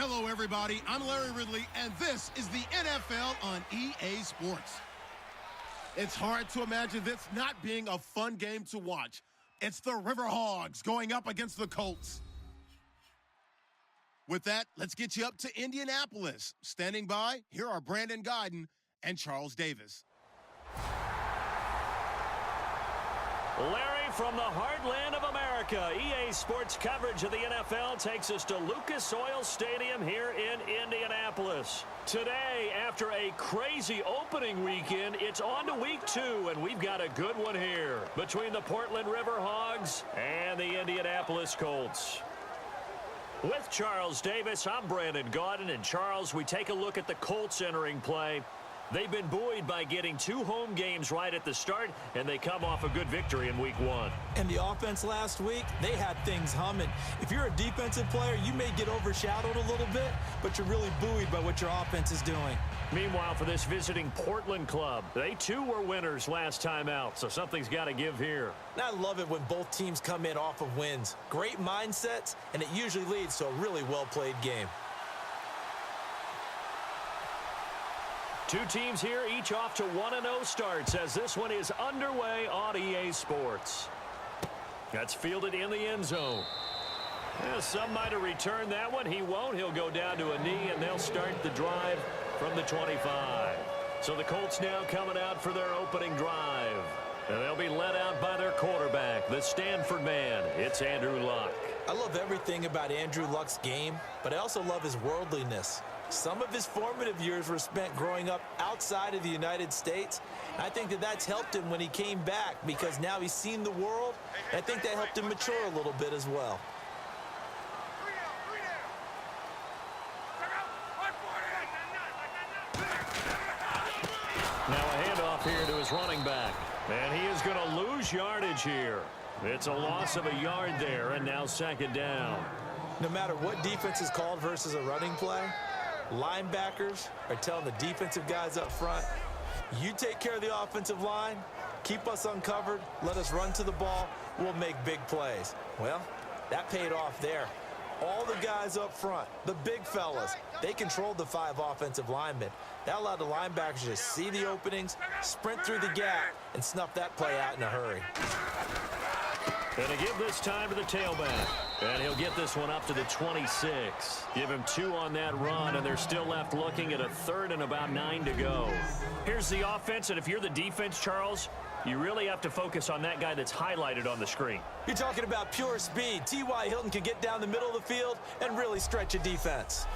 Hello, everybody. I'm Larry Ridley, and this is the NFL on EA Sports. It's hard to imagine this not being a fun game to watch. It's the River Hogs going up against the Colts. With that, let's get you up to Indianapolis. Standing by, here are Brandon Guyton and Charles Davis. Larry, from the heartland of America, EA Sports coverage of the NFL takes us to Lucas Oil Stadium here in Indianapolis. Today, after a crazy opening weekend, it's on to week 2, and we've got a good one here between the Portland River Hogs and the Indianapolis Colts. With Charles Davis, I'm Brandon Guyton, and Charles, we take a look at the Colts entering play. They've been buoyed by getting 2 home games right at the start, and they come off a good victory in week 1. And the offense last week, they had things humming. If you're a defensive player, you may get overshadowed a little bit, but you're really buoyed by what your offense is doing. Meanwhile, for this visiting Portland club, they too were winners last time out, so something's got to give here. And I love it when both teams come in off of wins. Great mindsets, and it usually leads to a really well-played game. 2 teams here, each off to 1-0 starts as this one is underway on EA Sports. That's fielded in the end zone. Yeah, some might have returned that one. He won't. He'll go down to a knee, and they'll start the drive from the 25. So the Colts now coming out for their opening drive. And they'll be led out by their quarterback, the Stanford man. It's Andrew Luck. I love everything about Andrew Luck's game, but I also love his worldliness. Some of his formative years were spent growing up outside of the United States. I think that that's helped him when he came back because now he's seen the world. And I think that helped him mature a little bit as well. Now a handoff here to his running back. And he is going to lose yardage here. It's a loss of a yard there, and now second down. No matter what defense is called versus a running play, linebackers are telling the defensive guys up front, you take care of the offensive line, keep us uncovered, let us run to the ball, we'll make big plays. Well, that paid off there. All the guys up front, the big fellas, they controlled the 5 offensive linemen. That allowed the linebackers to see the openings, sprint through the gap, and snuff that play out in a hurry. And to give this time to the tailback. And he'll get this one up to the 26. Give him 2 on that run, and they're still left looking at a 3rd and about 9 to go. Here's the offense, and if you're the defense, Charles, you really have to focus on that guy that's highlighted on the screen. You're talking about pure speed. T.Y. Hilton can get down the middle of the field and really stretch a defense.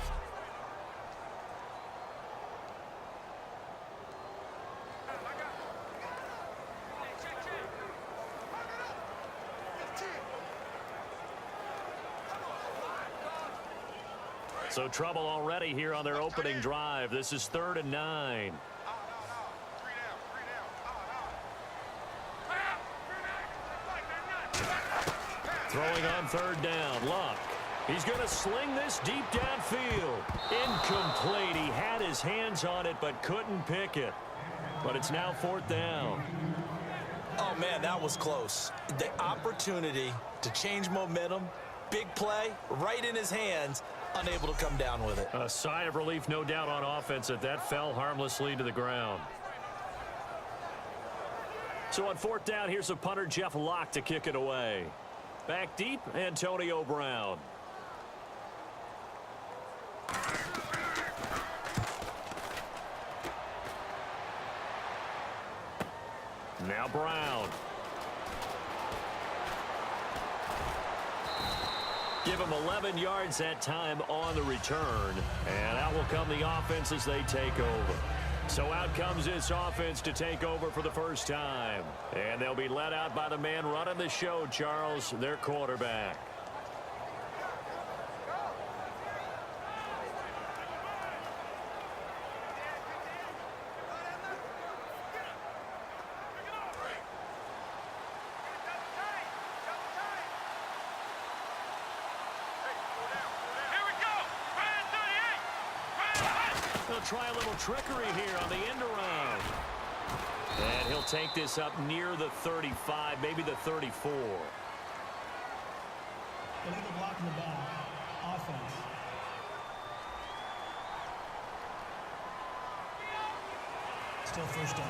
So trouble already here on their opening drive. This is 3rd and 9. Throwing on 3rd down, Luck. He's going to sling this deep downfield. Incomplete. He had his hands on it but couldn't pick it. But it's now 4th down. Oh, man, that was close. The opportunity to change momentum, big play, right in his hands, unable to come down with it. A sigh of relief, no doubt, on offense that fell harmlessly to the ground. So on 4th down, here's the punter, Jeff Locke, to kick it away. Back deep, Antonio Brown. Now Brown. Give him 11 yards that time on the return. And out will come the offense as they take over. So out comes this offense to take over for the first time. And they'll be led out by the man running the show, Charles, their quarterback. They'll try a little trickery here on the end around. And he'll take this up near the 35, maybe the 34. Illegal block in the back. Offense. Still first down.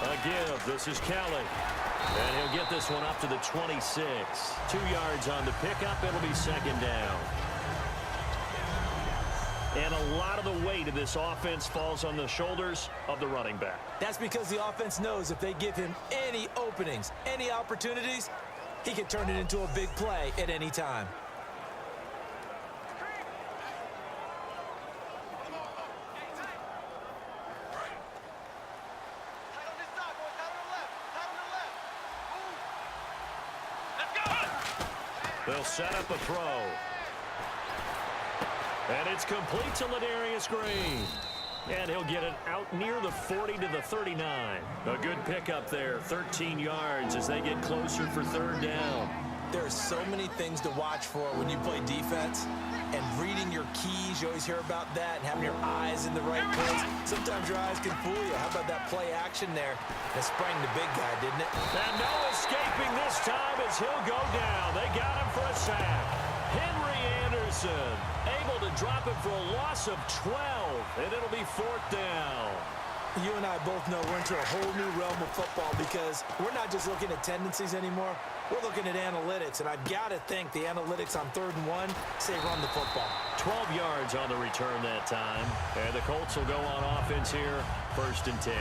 A give. This is Kelly. And he'll get this one up to the 26. 2 yards on the pickup. It'll be second down. And a lot of the weight of this offense falls on the shoulders of the running back. That's because the offense knows if they give him any openings, any opportunities, he can turn it into a big play at any time. They'll set up a throw. And it's complete to Ladarius Green. And he'll get it out near the 40 to the 39. A good pickup there, 13 yards as they get closer for third down. There are so many things to watch for when you play defense. And reading your keys, you always hear about that, and having your eyes in the right place. Sometimes your eyes can fool you. How about that play action there? That sprang the big guy, didn't it? And no escaping this time as he'll go down. They got him for a sack. Henry Anderson able to drop it for a loss of 12, and it'll be fourth down. You and I both know we're into a whole new realm of football because we're not just looking at tendencies anymore. We're looking at analytics, and I've got to think the analytics on 3rd and 1 say run the football. 12 yards on the return that time, and the Colts will go on offense here, 1st and 10.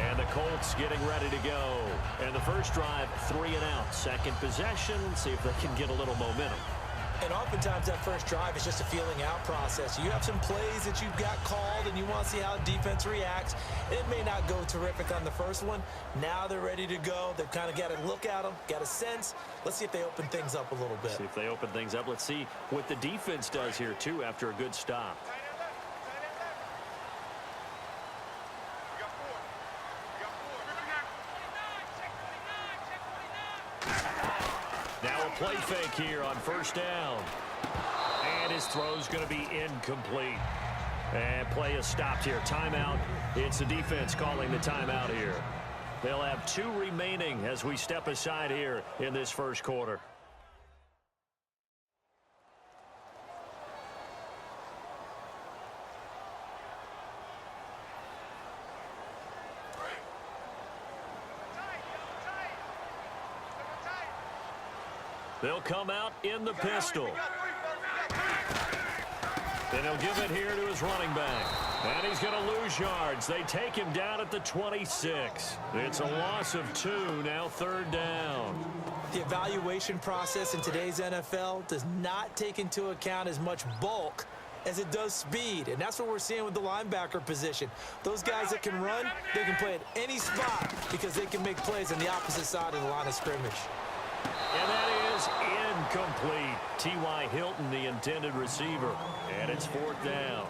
And the Colts getting ready to go. And the first drive, 3 and out. Second possession, see if they can get a little momentum. And oftentimes that first drive is just a feeling out process. You have some plays that you've got called and you want to see how defense reacts. It may not go terrific on the first one. Now they're ready to go. They've kind of got to look at them, got a sense. Let's see if they open things up a little bit. See if they open things up. Let's see what the defense does here, too, after a good stop. Now a play fake here on first down. And his throw's going to be incomplete. And play is stopped here. Timeout. It's the defense calling the timeout here. They'll have 2 remaining as we step aside here in this first quarter. They'll come out in the pistol. Then he'll give it here to his running back. And he's going to lose yards. They take him down at the 26. It's a loss of 2, now 3rd down. The evaluation process in today's NFL does not take into account as much bulk as it does speed. And that's what we're seeing with the linebacker position. Those guys that can run, they can play at any spot because they can make plays on the opposite side of the line of scrimmage. And that is incomplete. T.Y. Hilton, the intended receiver. And it's 4th down.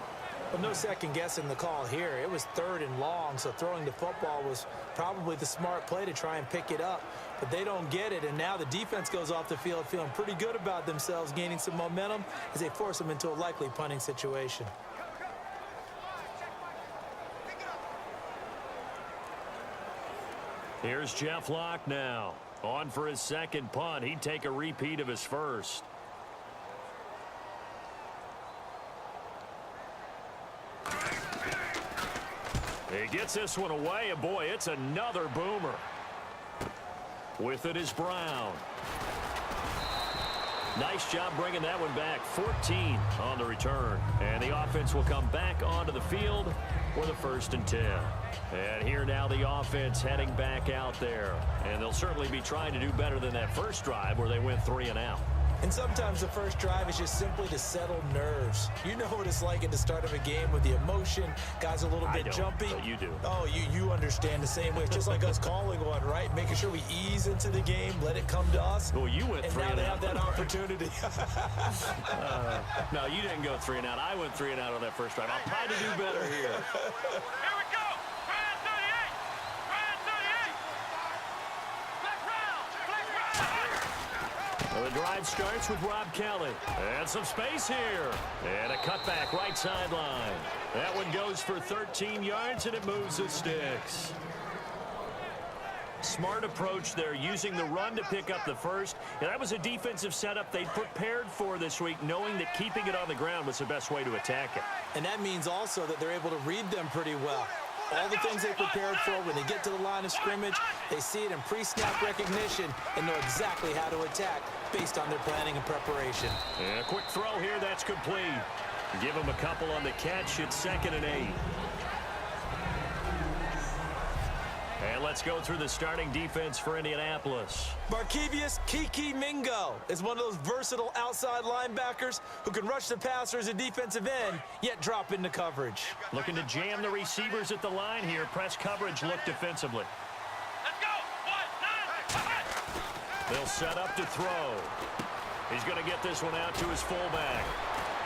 But no second guessing the call here. It was 3rd and long, so throwing the football was probably the smart play to try and pick it up. But they don't get it, and now the defense goes off the field feeling pretty good about themselves, gaining some momentum as they force them into a likely punting situation. Here's Jeff Locke now. On for his second punt. He'd take a repeat of his first. He gets this one away, and boy, it's another boomer. With it is Brown. Nice job bringing that one back. 14 on the return. And the offense will come back onto the field for the 1st and 10. And here now the offense heading back out there. And they'll certainly be trying to do better than that first drive where they went 3 and out. And sometimes the first drive is just simply to settle nerves. You know what it's like at the start of a game with the emotion. Guys a little bit jumpy. But you do. Oh, you understand the same way. It's just like us calling one, right? Making sure we ease into the game, let it come to us. Well, you went 3 and out. And now they have that opportunity. No, you didn't go 3 and out. I went 3 and out on that first drive. I'll try to do better here. Here we go. Ryan 38. Ryan 38. Black Brown. Black Brown. Well, the drive starts with Rob Kelly. And some space here. And a cutback right sideline. That one goes for 13 yards, and it moves the sticks. Smart approach there, using the run to pick up the first. And that was a defensive setup they prepared for this week, knowing that keeping it on the ground was the best way to attack it. And that means also that they're able to read them pretty well. All the things they prepared for, when they get to the line of scrimmage, they see it in pre-snap recognition and know exactly how to attack based on their planning and preparation. And a quick throw here, that's complete. Give them a couple on the catch. It's 2nd and 8. And let's go through the starting defense for Indianapolis. Barkevius Kiki Mingo is one of those versatile outside linebackers who can rush the passer as a defensive end, yet drop into coverage. Looking to jam the receivers at the line here. Press coverage look defensively. Let's go. 1, 9, They'll set up to throw. He's going to get this one out to his fullback.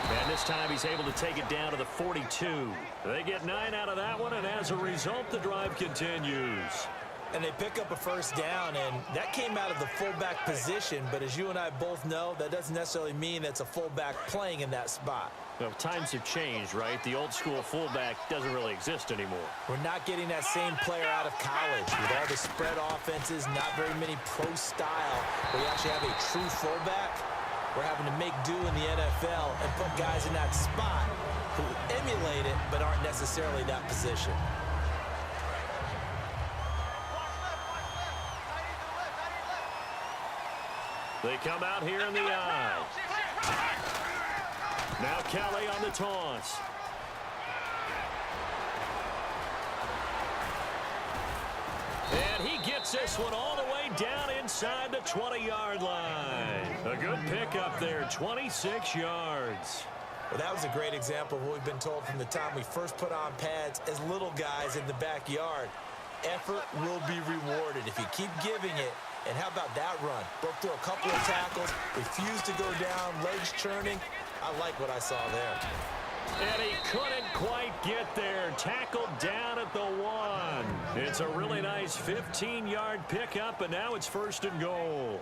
And this time he's able to take it down to the 42. They get 9 out of that one, and as a result, the drive continues. And they pick up a first down, and that came out of the fullback position. But as you and I both know, that doesn't necessarily mean it's a fullback playing in that spot. Well, times have changed, right? The old school fullback doesn't really exist anymore. We're not getting that same player out of college. With all the spread offenses, not very many pro style, where you actually have a true fullback. We're having to make do in the NFL and put guys in that spot who emulate it but aren't necessarily that position. They come out here in the eye. Now Kelly on the toss. And he gets this one all the way down inside the 20-yard line. A good pickup there, 26 yards. Well, that was a great example of what we've been told from the time we first put on pads as little guys in the backyard. Effort will be rewarded if you keep giving it. And how about that run? Broke through a couple of tackles, refused to go down, legs churning. I like what I saw there. And he couldn't quite get there. Tackled down at the 1. It's a really nice 15-yard pickup, and now it's 1st and goal.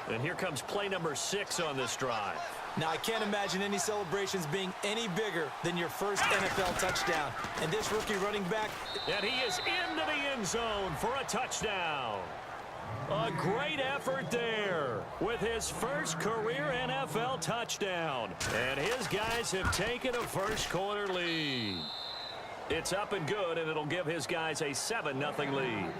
And here comes play number 6 on this drive. Now, I can't imagine any celebrations being any bigger than your first NFL touchdown. And this rookie running back... And he is into the end zone for a touchdown. A great effort there with his first career NFL touchdown. And his guys have taken a first-quarter lead. It's up and good, and it'll give his guys a 7-0 lead.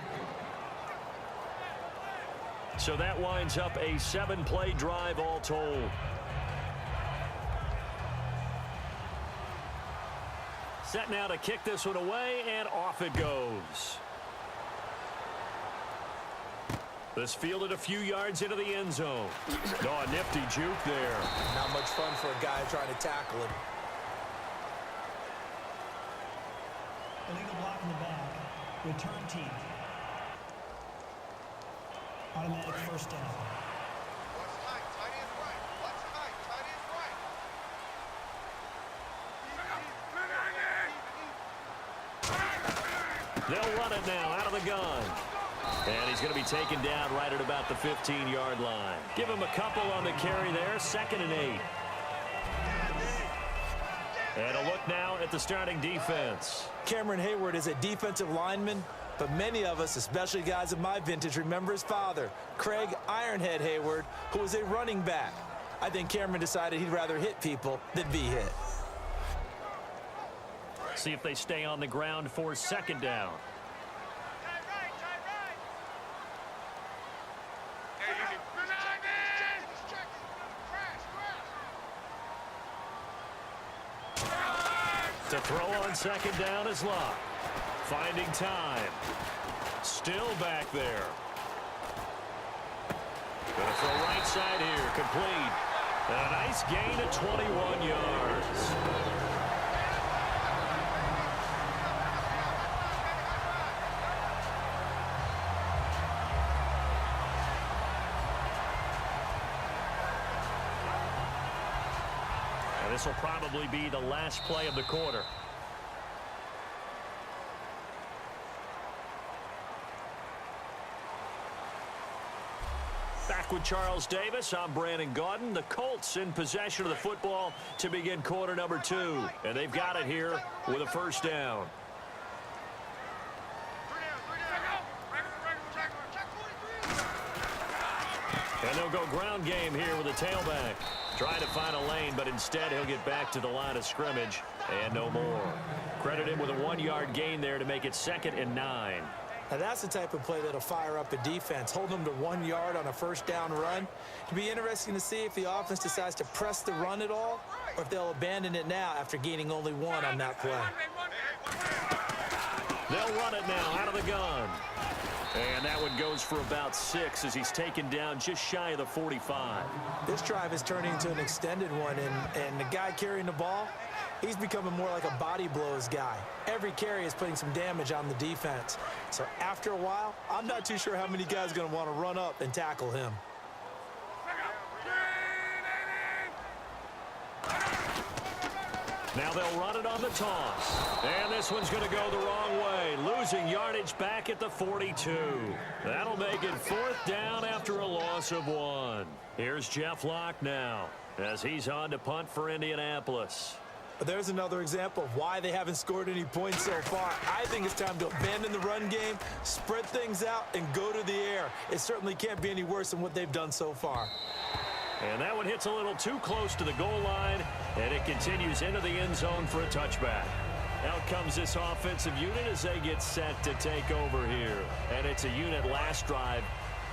So that winds up a 7-play drive all told. Set now to kick this one away, and off it goes. This fielded a few yards into the end zone. Oh, a nifty juke there. Not much fun for a guy trying to tackle him. Illegal block in the back. Return team. Automatic first down. Watch tight. Tight end right. Watch tight. Tight end right. They'll run it now out of the gun. And he's going to be taken down right at about the 15-yard line. Give him a couple on the carry there, 2nd and 8. And a look now at the starting defense. Cameron Hayward is a defensive lineman, but many of us, especially guys of my vintage, remember his father, Craig Ironhead Hayward, who was a running back. I think Cameron decided he'd rather hit people than be hit. See if they stay on the ground for 2nd down. To throw on 2nd down is Locke. Finding time. Still back there. Going to throw right side here. Complete. And a nice gain of 21 yards. And this will probably be the last play of the quarter. Back with Charles Davis, I'm Brandon Gaudin. The Colts in possession of the football to begin quarter number 2. And they've got it here with a first down. And they'll go ground game here with a tailback. Trying to find a lane, but instead he'll get back to the line of scrimmage and no more. Credit him with a 1-yard gain there to make it 2nd and 9. Now that's the type of play that'll fire up a defense. Hold them to 1 yard on a first down run. It'll be interesting to see if the offense decides to press the run at all or if they'll abandon it now after gaining only 1 on that play. They'll run it now out of the gun. And that one goes for about 6 as he's taken down just shy of the 45. This drive is turning into an extended one, and the guy carrying the ball, he's becoming more like a body blows guy. Every carry is putting some damage on the defense. So after a while, I'm not too sure how many guys are going to want to run up and tackle him. Now they'll run it on the toss. And this one's going to go the wrong way. Losing yardage back at the 42. That'll make it 4th down after a loss of 1. Here's Jeff Locke now as he's on to punt for Indianapolis. But there's another example of why they haven't scored any points so far. I think it's time to abandon the run game, spread things out, and go to the air. It certainly can't be any worse than what they've done so far. And that one hits a little too close to the goal line, and it continues into the end zone for a touchback. Out comes this offensive unit as they get set to take over here. And it's a unit last drive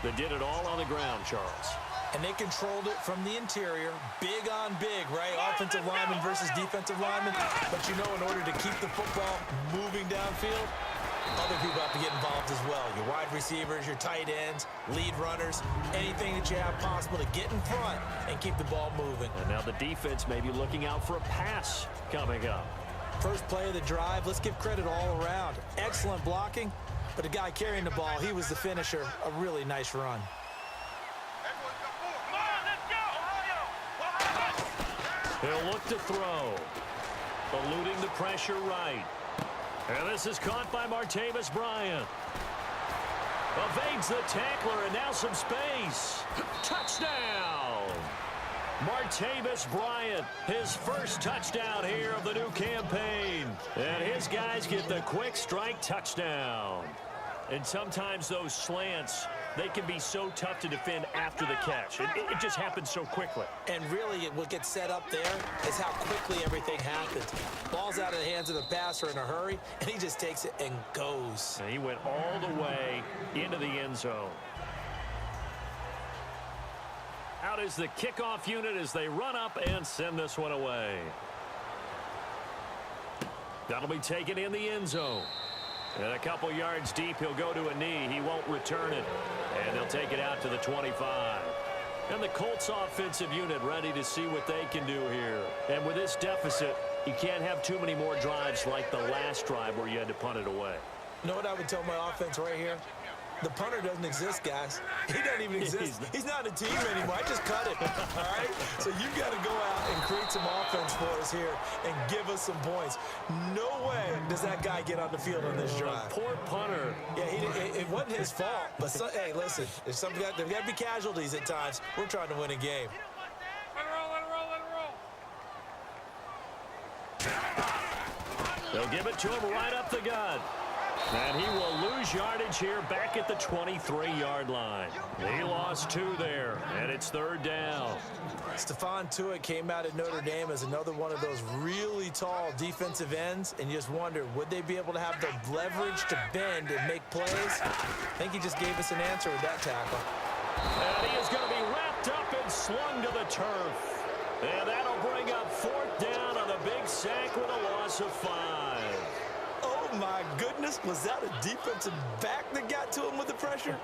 that did it all on the ground, Charles. And they controlled it from the interior, big on big, right? Offensive lineman versus defensive lineman. But you know, in order to keep the football moving downfield, other people have to get involved as well. Your wide receivers, your tight ends, lead runners, anything that you have possible to get in front and keep the ball moving. And now the defense may be looking out for a pass coming up. First play of the drive, let's give credit all around. Excellent blocking, but the guy carrying the ball, he was the finisher. A really nice run. He'll look to throw. Eluding the pressure right. And this is caught by Martavis Bryant. Evades the tackler, and now some space. Touchdown! Martavis Bryant, his first touchdown here of the new campaign. And his guys get the quick strike touchdown. And sometimes those slants, they can be so tough to defend after the catch. It just happens so quickly. And really, what gets set up there is how quickly everything happens. Ball's out of the hands of the passer in a hurry, and he just takes it and goes. And he went all the way into the end zone. Out is the kickoff unit as they run up and send this one away. That'll be taken in the end zone. And a couple yards deep, he'll go to a knee. He won't return it. And they'll take it out to the 25. And the Colts offensive unit ready to see what they can do here. And with this deficit, you can't have too many more drives like the last drive where you had to punt it away. You know what I would tell my offense right here? The punter doesn't exist, guys. He doesn't even exist. He's not a team anymore. I just cut it, all right? So you've got to go out and create some offense for us here and give us some points. No way does that guy get on the field on this drive. Poor punter. Yeah, it wasn't his fault. But, hey, listen, there's got to be casualties at times. We're trying to win a game. They'll give it to him right up the gut. And he will lose yardage here back at the 23-yard line. He lost 2 there, and it's 3rd down. Stephon Tuitt came out of Notre Dame as another one of those really tall defensive ends, and you just wonder, would they be able to have the leverage to bend and make plays? I think he just gave us an answer with that tackle. And he is going to be wrapped up and slung to the turf. And that'll bring up 4th down on a big sack with a loss of 5. Oh, my goodness. Was that a defensive back that got to him with the pressure?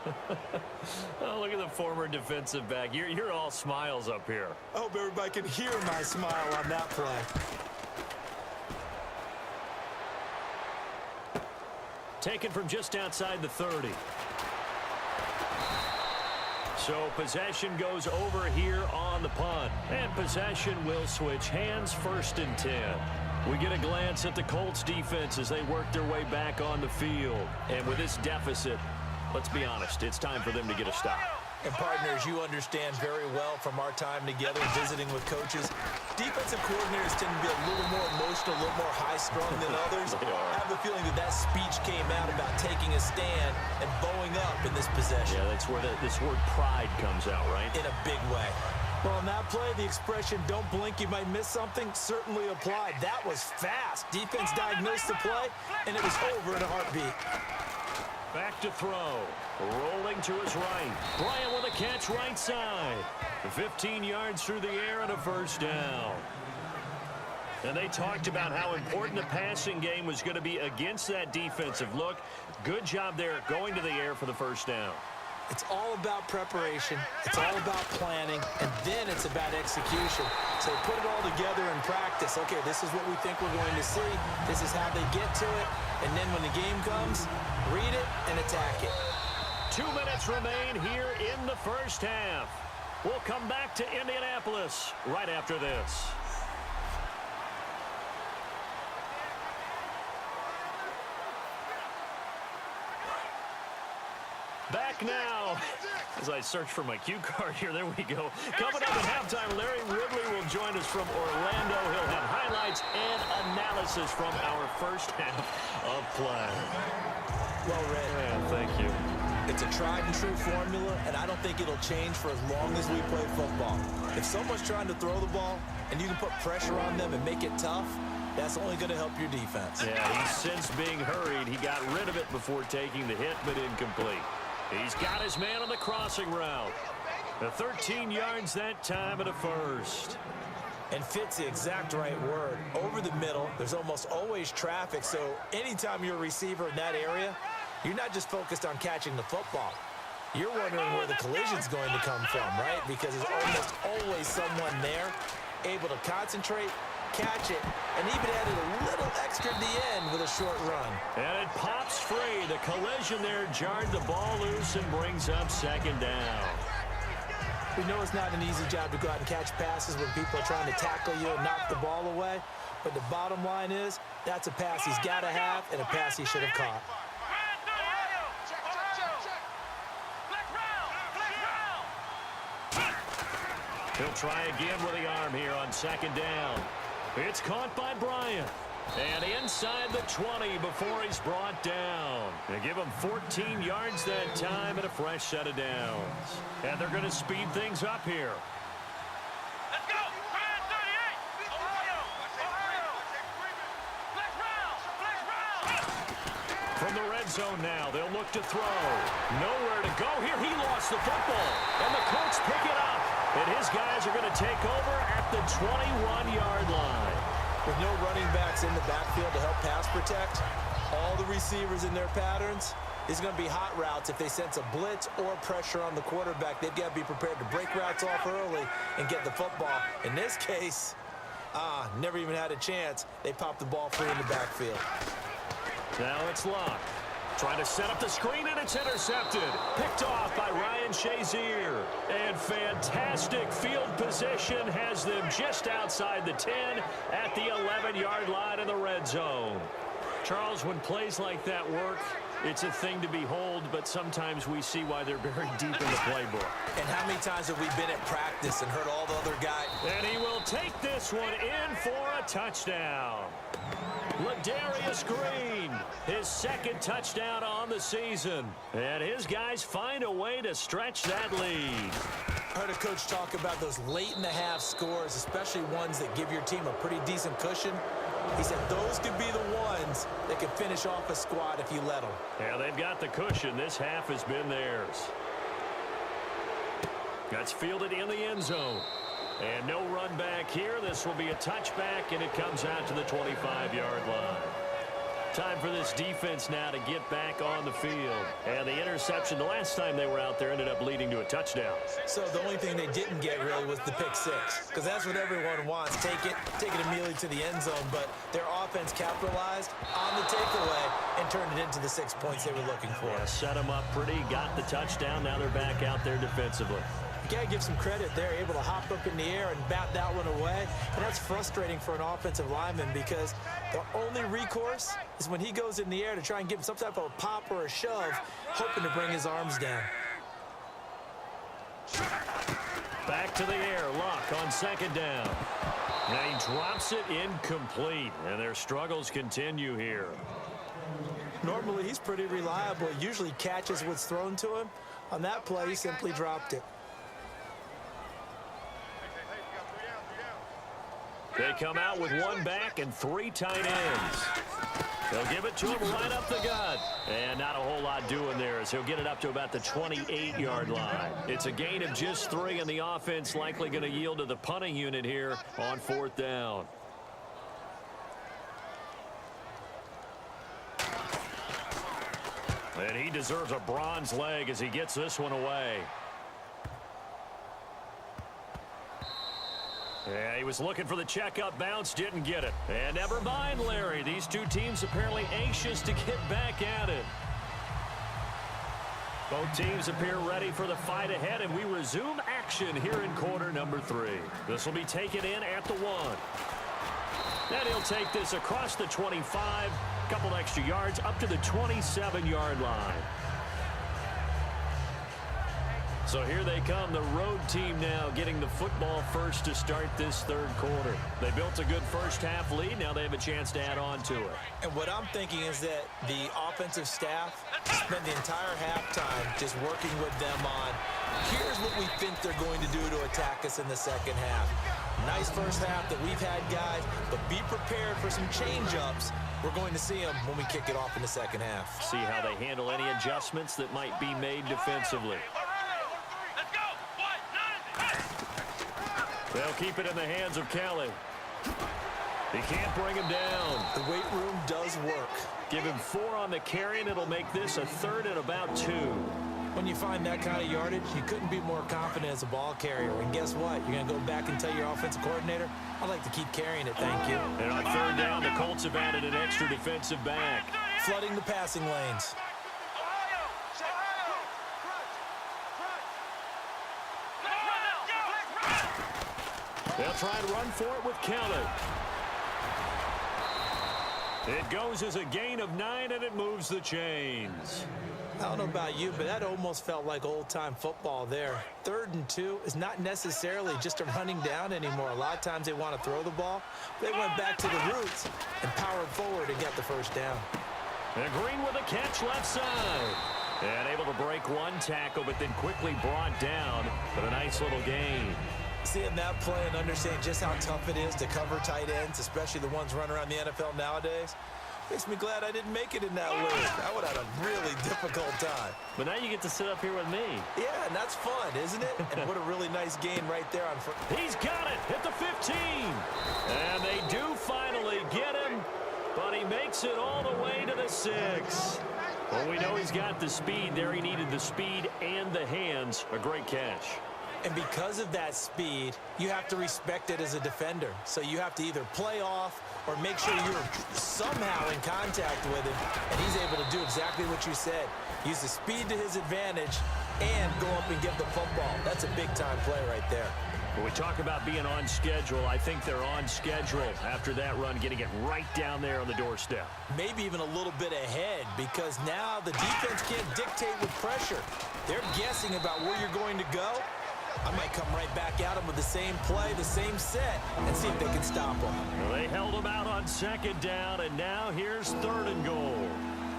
Oh, look at the former defensive back. You're all smiles up here. I hope everybody can hear my smile on that play. Taken from just outside the 30. So possession goes over here on the punt. And possession will switch hands, 1st and 10. We get a glance at the Colts defense as they work their way back on the field. And with this deficit, let's be honest, it's time for them to get a stop. And partners, you understand very well from our time together visiting with coaches, defensive coordinators tend to be a little more emotional, a little more high-strung than others. I have a feeling that speech came out about taking a stand and bowing up in this possession. Yeah, that's where this word pride comes out, right? In a big way. Well, on that play, the expression, don't blink, you might miss something, certainly applied. That was fast. Defense diagnosed the play, and it was over in a heartbeat. Back to throw. Rolling to his right. Bryant with a catch right side. 15 yards through the air and a first down. And they talked about how important the passing game was going to be against that defensive look. Good job there going to the air for the first down. It's all about preparation. It's all about planning. And then it's about execution. So put it all together in practice. Okay, this is what we think we're going to see. This is how they get to it. And then when the game comes, read it and attack it. 2 minutes remain here in the first half. We'll come back to Indianapolis right after this. Back now, as I search for my cue card here, there we go. Coming up at halftime, Larry Ridley will join us from Orlando. He'll have highlights and analysis from our first half of play. Well read. Yeah, thank you. It's a tried and true formula, and I don't think it'll change for as long as we play football. If someone's trying to throw the ball and you can put pressure on them and make it tough, that's only going to help your defense. Yeah, he's since being hurried. He got rid of it before taking the hit, but incomplete. He's got his man on the crossing route. The 13 yards that time at a first. And fit's the exact right word. Over the middle, there's almost always traffic, so anytime you're a receiver in that area, you're not just focused on catching the football. You're wondering where the collision's going to come from, right? Because there's almost always someone there able to concentrate, catch it, and even added a little extra at the end with a short run. And it pops free. The collision there jarred the ball loose and brings up second down. We know it's not an easy job to go out and catch passes when people are trying to tackle you and knock the ball away. But the bottom line is, that's a pass he's got to have and a pass he should have caught. He'll try again with the arm here on second down. It's caught by Bryant. And inside the 20 before he's brought down. They give him 14 yards that time and a fresh set of downs. And they're going to speed things up here. Let's go! 38! Ohio! From the red zone now, they'll look to throw. Nowhere to go here. He lost the football. And the Colts pick it up. And his guys are going to take over at the 21-yard line. With no running backs in the backfield to help pass protect, all the receivers in their patterns, it's going to be hot routes if they sense a blitz or pressure on the quarterback. They've got to be prepared to break routes off early and get the football. In this case, never even had a chance. They popped the ball free in the backfield. Now it's Luck. Trying to set up the screen, and it's intercepted. Picked off by Ryan Shazier. And fantastic field position has them just outside the 10 at the 11-yard line in the red zone. Charles, when plays like that work, it's a thing to behold, but sometimes we see why they're very deep in the playbook. And how many times have we been at practice and heard all the other guys? And he will take this one in for a touchdown. Ladarius Green, his second touchdown on the season. And his guys find a way to stretch that lead. I heard a coach talk about those late-in-the-half scores, especially ones that give your team a pretty decent cushion. He said those could be the ones that could finish off a squad if you let them. Yeah, they've got the cushion. This half has been theirs. That's fielded in the end zone. And no run back here. This will be a touchback, and it comes out to the 25-yard line. Time for this defense now to get back on the field. And the interception the last time they were out there ended up leading to a touchdown. So the only thing they didn't get really was the pick six, because that's what everyone wants. Take it immediately to the end zone, but their offense capitalized on the takeaway and turned it into the 6 points they were looking for. Yeah, set them up pretty, got the touchdown. Now they're back out there defensively. You got to give some credit. They're able to hop up in the air and bat that one away. And that's frustrating for an offensive lineman because the only recourse is when he goes in the air to try and give him some type of a pop or a shove, hoping to bring his arms down. Back to the air. Luck on second down. And he drops it incomplete. And their struggles continue here. Normally, he's pretty reliable. Usually catches what's thrown to him. On that play, he simply dropped it. They come out with one back and 3 tight ends. They'll give it to him right up the gut. And not a whole lot doing there as he'll get it up to about the 28-yard line. It's a gain of just 3, and the offense likely going to yield to the punting unit here on 4th down. And he deserves a bronze leg as he gets this one away. Yeah, he was looking for the checkup bounce, didn't get it. And never mind, Larry. These two teams apparently anxious to get back at it. Both teams appear ready for the fight ahead, and we resume action here in quarter number 3. This will be taken in at the 1. Then he'll take this across the 25, a couple extra yards up to the 27-yard line. So here they come, the road team now getting the football first to start this 3rd quarter. They built a good first half lead. Now they have a chance to add on to it. And what I'm thinking is that the offensive staff spent the entire halftime just working with them on, here's what we think they're going to do to attack us in the second half. Nice first half that we've had, guys, but be prepared for some change-ups. We're going to see them when we kick it off in the second half. See how they handle any adjustments that might be made defensively. They'll keep it in the hands of Kelly. He can't bring him down. The weight room does work. Give him 4 on the carry, and it'll make this a 3rd and about 2. When you find that kind of yardage, you couldn't be more confident as a ball carrier. And guess what? You're going to go back and tell your offensive coordinator, I'd like to keep carrying it, thank you. And on 3rd down, the Colts have added an extra defensive back. Flooding the passing lanes. They'll try and run for it with Kelly. It goes as a gain of 9, and it moves the chains. I don't know about you, but that almost felt like old-time football there. 3rd and 2 is not necessarily just a running down anymore. A lot of times they want to throw the ball. They went back to the roots and powered forward and got the first down. And Green with a catch left side. And able to break one tackle, but then quickly brought down. But a nice little gain. Seeing that play and understanding just how tough it is to cover tight ends, especially the ones running around the NFL nowadays, makes me glad I didn't make it in that league. I would have had a really difficult time. But now you get to sit up here with me. Yeah, and that's fun, isn't it? And what a really nice gain right there on front. He's got it at the 15. And they do finally get him, but he makes it all the way to the 6. Well, we know he's got the speed there. He needed the speed and the hands. A great catch. And because of that speed, you have to respect it as a defender. So you have to either play off or make sure you're somehow in contact with him. And he's able to do exactly what you said. Use the speed to his advantage and go up and get the football. That's a big-time play right there. When we talk about being on schedule, I think they're on schedule after that run, getting it right down there on the doorstep. Maybe even a little bit ahead, because now the defense can't dictate with pressure. They're guessing about where you're going to go. I might come right back at them with the same play, the same set, and see if they can stop them. Well, they held him out on 2nd down, and now here's 3rd and goal.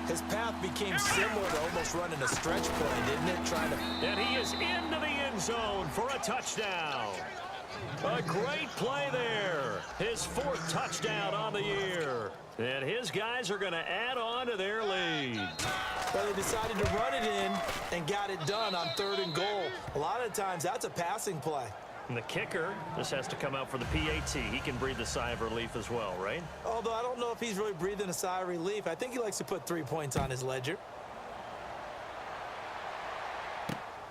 His path became similar to almost running a stretch play, didn't it? And he is into the end zone for a touchdown. A great play there. His 4th touchdown on the year. And his guys are going to add on to their lead. Well, they decided to run it in and got it done on 3rd and goal. A lot of times, that's a passing play. And the kicker just has to come out for the PAT. He can breathe a sigh of relief as well, right? Although I don't know if he's really breathing a sigh of relief. I think he likes to put 3 points on his ledger.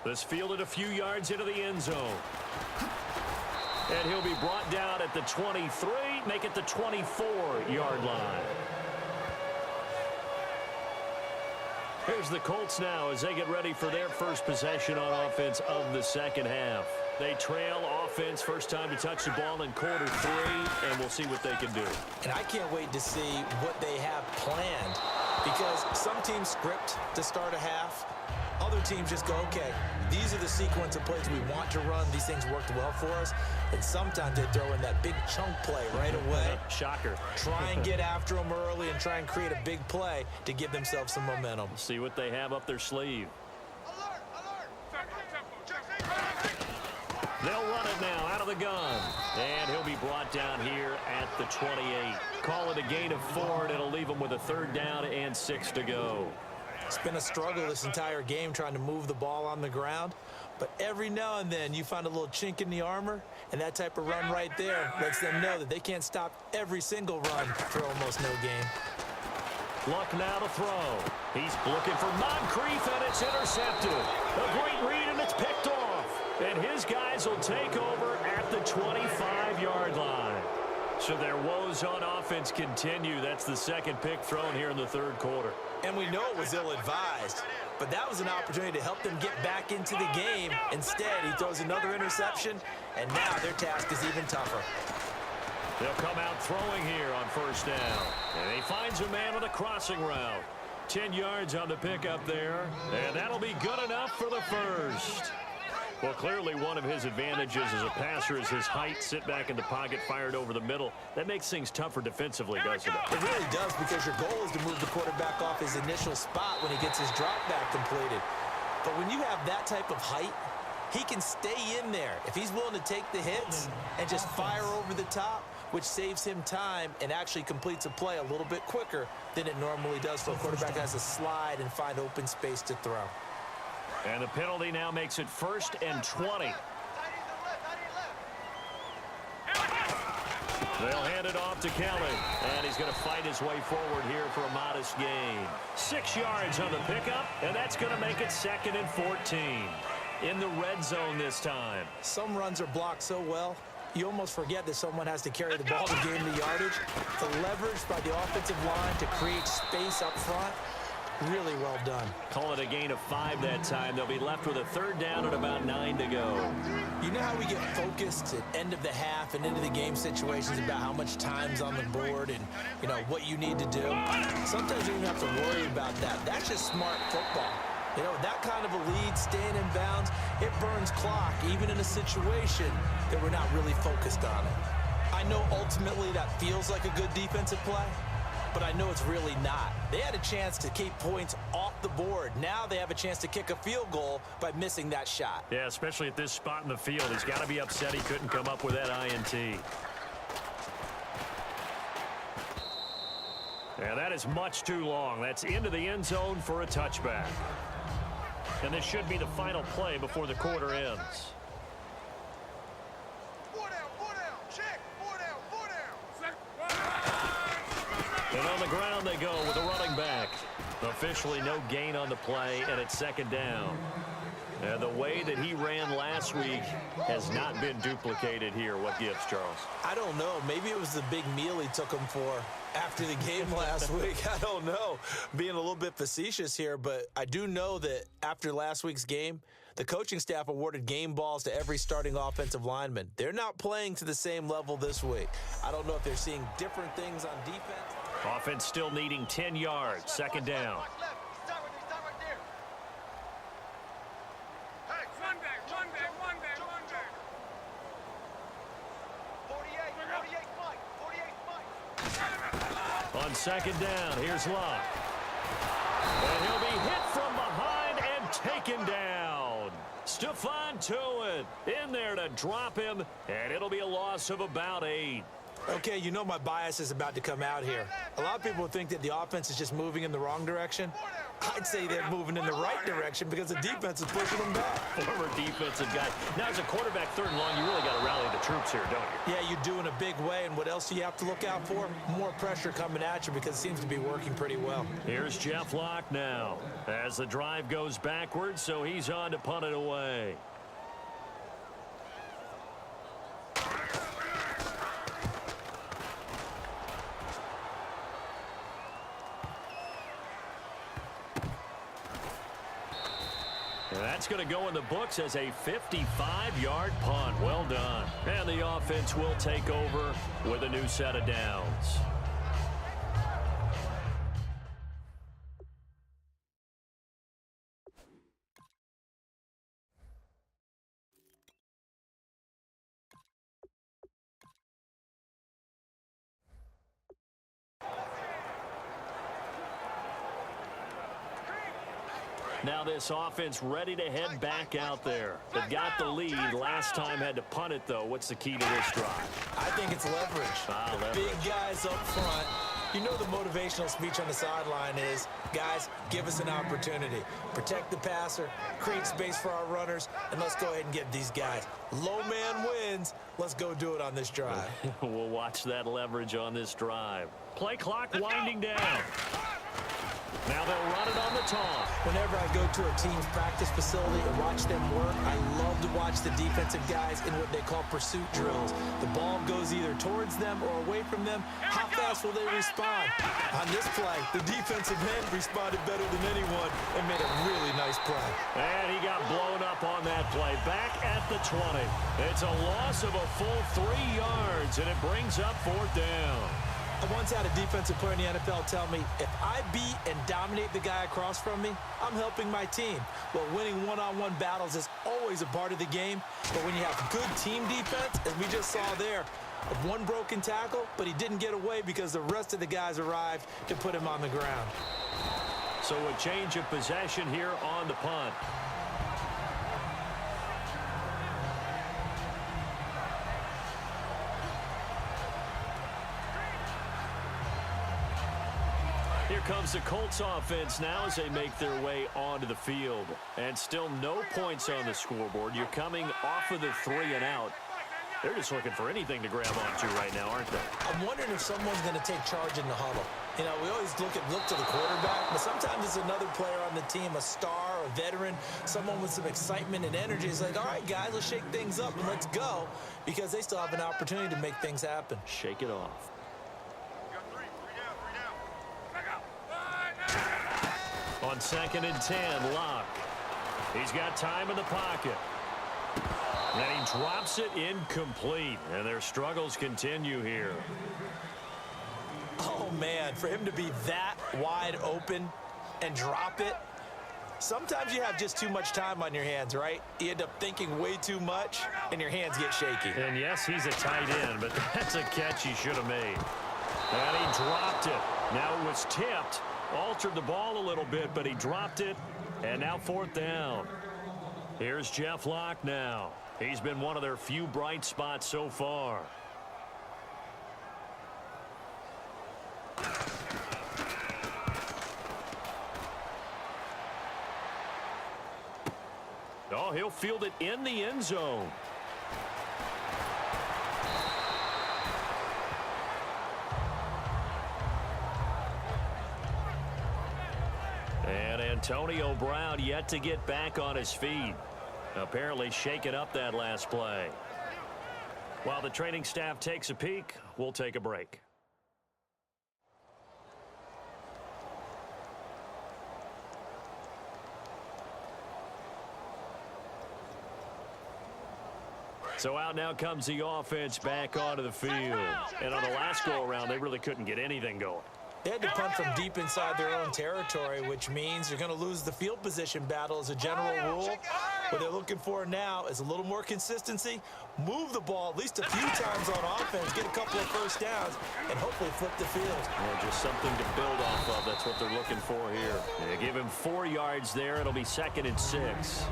This fielded a few yards into the end zone. And he'll be brought down at the 23, make it the 24-yard line. Here's the Colts now as they get ready for their first possession on offense of the second half. They trail offense, first time to touch the ball in quarter 3, and we'll see what they can do. And I can't wait to see what they have planned, because some teams script to start a half. Other teams just go, okay, these are the sequence of plays we want to run. These things worked well for us. And sometimes they throw in that big chunk play right away. Shocker. Try and get after them early and try and create a big play to give themselves some momentum. See what they have up their sleeve. Alert! They'll run it now out of the gun. And he'll be brought down here at the 28. Call it a gain of 4, and it'll leave them with a 3rd down and 6 to go. It's been a struggle this entire game trying to move the ball on the ground. But every now and then you find a little chink in the armor, and that type of run right there lets them know that they can't stop every single run for almost no gain. Luck now to throw. He's looking for Moncrief, and it's intercepted. A great read, and it's picked off. And his guys will take over at the 25-yard line. So their woes on offense continue. That's the 2nd pick thrown here in the 3rd quarter. And we know it was ill-advised, but that was an opportunity to help them get back into the game. Instead, he throws another interception, and now their task is even tougher. They'll come out throwing here on 1st down. And he finds a man on a crossing route. 10 yards on the pickup there, and that'll be good enough for the 1st. Well, clearly one of his advantages as a passer is his height. Sit back in the pocket, fired over the middle. That makes things tougher defensively, doesn't it? It really does, because your goal is to move the quarterback off his initial spot when he gets his drop back completed. But when you have that type of height, he can stay in there if he's willing to take the hits and just fire over the top, which saves him time and actually completes a play a little bit quicker than it normally does for a quarterback that has to slide and find open space to throw. And the penalty now makes it 1st and 20. They'll hand it off to Kelly, and he's going to fight his way forward here for a modest gain. 6 yards on the pickup, and that's going to make it 2nd and 14. In the red zone this time. Some runs are blocked so well, you almost forget that someone has to carry the ball to gain the yardage. The leverage by the offensive line to create space up front, really well done. Call it a gain of 5 that time. They'll be left with a 3rd down and about 9 to go. You know how we get focused at end of the half and into the game situations about how much time's on the board and, you know, what you need to do? Sometimes you don't have to worry about that. That's just smart football. You know, that kind of a lead, staying in bounds, it burns clock, even in a situation that we're not really focused on it. I know ultimately that feels like a good defensive play, but I know it's really not. They had a chance to keep points off the board. Now they have a chance to kick a field goal by missing that shot. Yeah, especially at this spot in the field. He's got to be upset he couldn't come up with that INT. Yeah, that is much too long. That's into the end zone for a touchback. And this should be the final play before the quarter ends. 4 down, check, 4 down. And on the ground they go with a running back. Officially no gain on the play, and it's 2nd down. And the way that he ran last week has not been duplicated here. What gives, Charles? I don't know. Maybe it was the big meal he took him for after the game last week. I don't know. Being a little bit facetious here, but I do know that after last week's game, the coaching staff awarded game balls to every starting offensive lineman. They're not playing to the same level this week. I don't know if they're seeing different things on defense. Offense still needing 10 yards. 2nd down. Stop right there. Hey, one day. 48 Mike. On 2nd down, here's Luck. And he'll be hit from behind and taken down. Stephon Tuitt in there to drop him, and it'll be a loss of about 8. Okay, you know my bias is about to come out here. A lot of people think that the offense is just moving in the wrong direction. I'd say they're moving in the right direction because the defense is pushing them back. Former defensive guy. Now, as a quarterback 3rd and long, you really got to rally the troops here, don't you? Yeah, you do in a big way. And what else do you have to look out for? More pressure coming at you because it seems to be working pretty well. Here's Jeff Locke now as the drive goes backwards, so he's on to punt it away. And that's going to go in the books as a 55-yard punt. Well done. And the offense will take over with a new set of downs. Now this offense ready to head back out there. They've got the lead. Last time had to punt it, though. What's the key to this drive? I think it's leverage. Leverage. Big guys up front. You know the motivational speech on the sideline is, guys, give us an opportunity. Protect the passer, create space for our runners, and let's go ahead and get these guys. Low man wins. Let's go do it on this drive. We'll watch that leverage on this drive. Play clock winding down. Now they'll run it on the taunt. Whenever I go to a team's practice facility and watch them work, I love to watch the defensive guys in what they call pursuit drills. The ball goes either towards them or away from them. How fast will they respond? On this play, the defensive end responded better than anyone and made a really nice play. And he got blown up on that play. Back at the 20. It's a loss of a full 3 yards, and it brings up 4th down. I once had a defensive player in the NFL tell me, if I beat and dominate the guy across from me, I'm helping my team. Well, winning one-on-one battles is always a part of the game, but when you have good team defense, as we just saw there, one broken tackle, but he didn't get away because the rest of the guys arrived to put him on the ground. So a change of possession here on the punt. Here comes the Colts offense now as they make their way onto the field. And still no points on the scoreboard. You're coming off of the 3-and-out. They're just looking for anything to grab onto right now, aren't they? I'm wondering if someone's going to take charge in the huddle. You know, we always look to the quarterback, but sometimes it's another player on the team, a star, a veteran, someone with some excitement and energy. It's like, all right, guys, let's shake things up and let's go, because they still have an opportunity to make things happen. Shake it off. On 2nd and 10, Locke. He's got time in the pocket. And he drops it incomplete. And their struggles continue here. Oh, man, for him to be that wide open and drop it, sometimes you have just too much time on your hands, right? You end up thinking way too much, and your hands get shaky. And, yes, he's a tight end, but that's a catch he should have made. And he dropped it. Now it was tipped. Altered the ball a little bit, but he dropped it. And now 4th down. Here's Jeff Locke now. He's been one of their few bright spots so far. Oh, he'll field it in the end zone. And Antonio Brown yet to get back on his feet. Apparently shaking up that last play. While the training staff takes a peek, we'll take a break. So out now comes the offense back onto the field. And on the last go-around, they really couldn't get anything going. They had to punt from deep inside their own territory, which means you're going to lose the field position battle as a general rule. What they're looking for now is a little more consistency, move the ball at least a few times on offense, get a couple of first downs, and hopefully flip the field. Yeah, just something to build off of. That's what they're looking for here. They give him 4 yards there. It'll be 2nd and 6.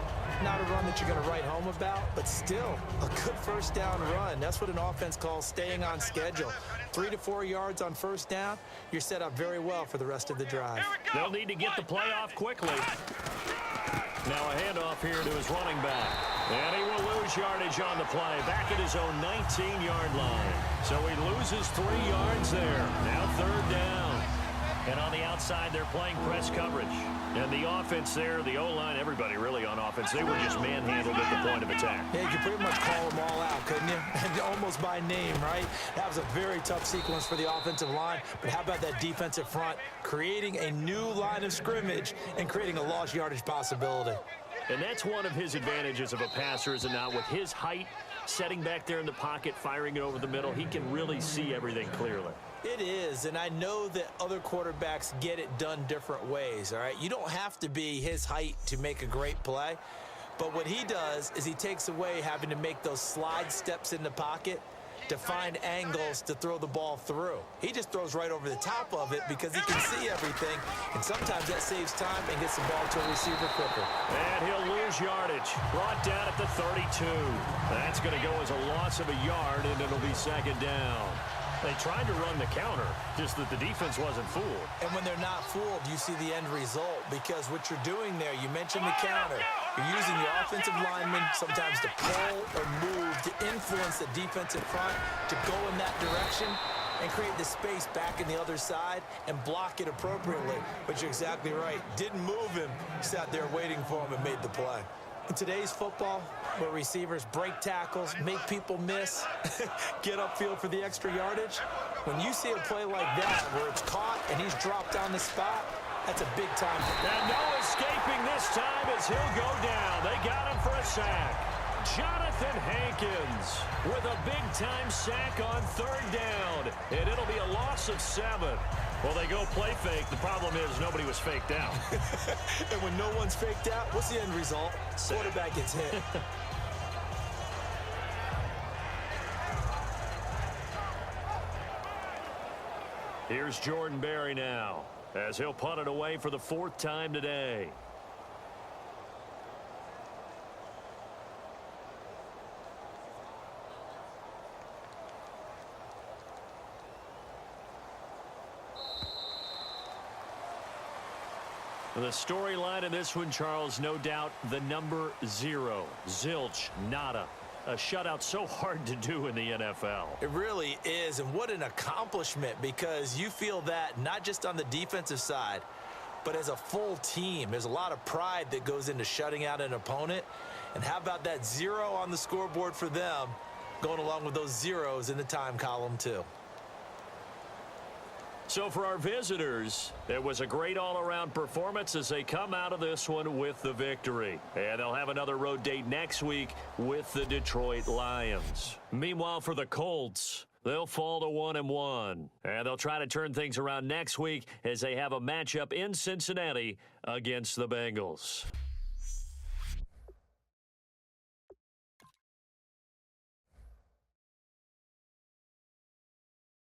Not a run that you're going to write home about, but still a good first down run. That's what an offense calls staying on schedule. 3 to 4 yards on first down, you're set up very well for the rest of the drive. They'll need to get the play off quickly. Now a handoff here to his running back. And he will lose yardage on the play, back at his own 19-yard line. So he loses 3 yards there. Now 3rd down. And on the outside, they're playing press coverage. And the offense there, the O-line, everybody really on offense, they were just manhandled at the point of attack. Yeah, you could pretty much call them all out, couldn't you? And almost by name, right? That was a very tough sequence for the offensive line. But how about that defensive front creating a new line of scrimmage and creating a lost yardage possibility? And that's one of his advantages of a passer, is it not? With his height, setting back there in the pocket, firing it over the middle, he can really see everything clearly. It is, and I know that other quarterbacks get it done different ways, all right? You don't have to be his height to make a great play, but what he does is he takes away having to make those slide steps in the pocket to find angles to throw the ball through. He just throws right over the top of it because he can see everything, and sometimes that saves time and gets the ball to a receiver quicker. And he'll lose yardage. Brought down at the 32. That's going to go as a loss of a yard, and it'll be second down. They tried to run the counter, just that the defense wasn't fooled. And when they're not fooled, you see the end result, because what you're doing there, you mentioned the counter. You're using your offensive linemen sometimes to pull or move to influence the defensive front to go in that direction and create the space back in the other side and block it appropriately. But you're exactly right. Didn't move him. Sat there waiting for him and made the play. In today's football, where receivers break tackles, make people miss, get upfield for the extra yardage, when you see a play like that where it's caught and he's dropped on the spot, that's a big time. And no escaping this time as he'll go down. They got him for a sack. Jonathan Hankins with a big-time sack on third down. And it'll be a loss of 7. Well, they go play fake. The problem is nobody was faked out. And when no one's faked out, what's the end result? Quarterback gets hit. Here's Jordan Berry now, as he'll punt it away for the 4th time today. The storyline in this one, Charles, no doubt the number 0. Zilch, nada. A shutout so hard to do in the NFL. It really is, and what an accomplishment, because you feel that not just on the defensive side, but as a full team. There's a lot of pride that goes into shutting out an opponent. And how about that 0 on the scoreboard for them, going along with those zeros in the time column too. So for our visitors, it was a great all-around performance as they come out of this one with the victory. And they'll have another road date next week with the Detroit Lions. Meanwhile, for the Colts, they'll fall to 1-1. And they'll try to turn things around next week as they have a matchup in Cincinnati against the Bengals.